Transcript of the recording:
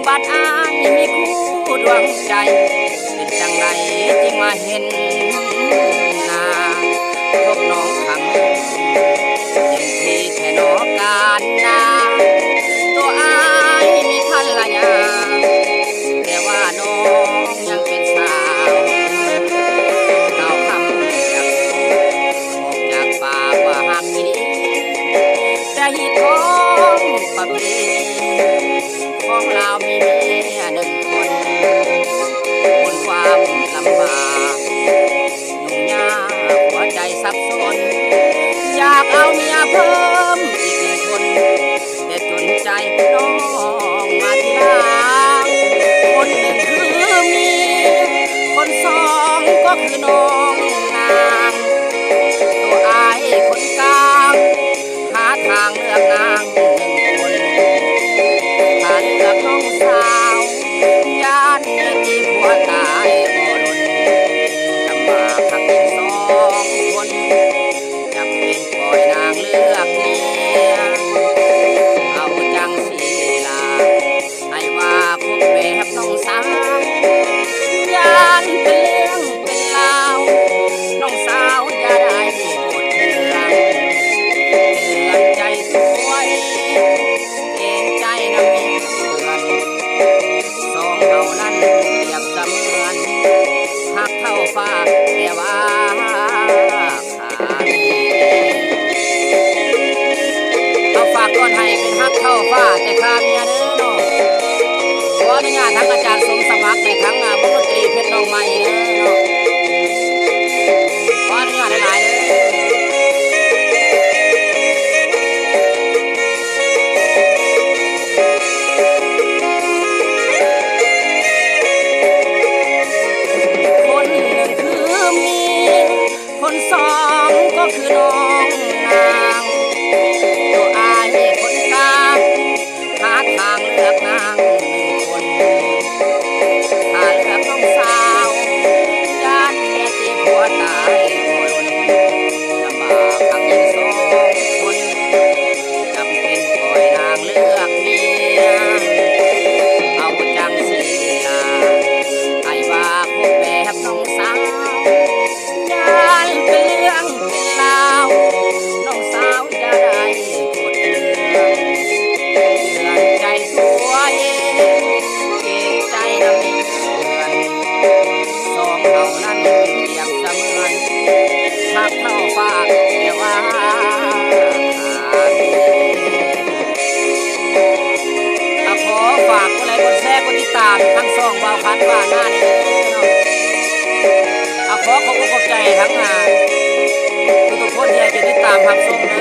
บัดอายมีคู่ดวงใจเป็นจังไรจึงมาเห็นหน้าพบน้องขังเต็มที่แค่นอการนาตัวอายมีภรรยาแต่ว่าน้องยังเป็นสาวเราคำอยากออกจากปากว่าหักดีแต่หิดของประเพณีของเรามีเมียหนึ่งคนบนความลำบากยุ่งยากหัวใจสับสนอยากเอาเมียเพิ่มอีกหนึ่งคนแต่จนใจน้องมาทีหลังคนหนึ่งคือเมียคนสองก็คือน้องนางตัวอายคนกลางหาทางเลือกนางหนึ่งคนถ้าเลือกน้องสาวญาติเมียที่ผัวตายบ่ลนลำบากขักสองคนจำเป็นปล่อยนางเลือกเมียเอาจังสีลาให้ว่าคบแบบน้องสาวญาติเป็นเรื่องเป็นราวน้องสาวอย่าได้โกรธเคืองเตือนใจสวยเกรงใจน้ำมีเพื่อนสองเท่านั้นเปรียบเสมือนหักเท่าฟ้าแต่ว่าขาดเอาฝากก้อนให้เป็นหักเท่าฟ้าแต่ข้าเมียเด้อเนาะขออนุญาตทั้งอาจารย์สมสมัครในทั้งวงดนตรีเพชรน้องใหม่เด้อเนาะขออนุญาตหลายๆเด้อคนหนึ่งคือเมียคนสองก็คือน้องนางตัวอายคนกลางหาทางเลือกนางหนึ่งคนถ้าเลือกน้องสาวญาติเมียที่ผัวตายบ่ลนลำบากขักยิ่งสองคนจำเป็นปล่อยนางเลือกเมียเอาจังสีลาให้ว่าคบแบบน้องสาวญาติเป็นเรื่องเป็นราวน้องสาวจะได้โกรธเคืองเตือนใจตัวเองเกรงใจน้ำมีเพื่อนสองเท่านั้นเปรียบเสมือนหักเท่าฟ้าแต่ว่าขาดขอฝากกดไลค์กดแชร์กดติดตามทั้งสองบ่าวพันบ้านหน้านี่เนาะขอขอบคุณขอบใจทั้งทุกคนที่ให้ติดตามรับชมนะ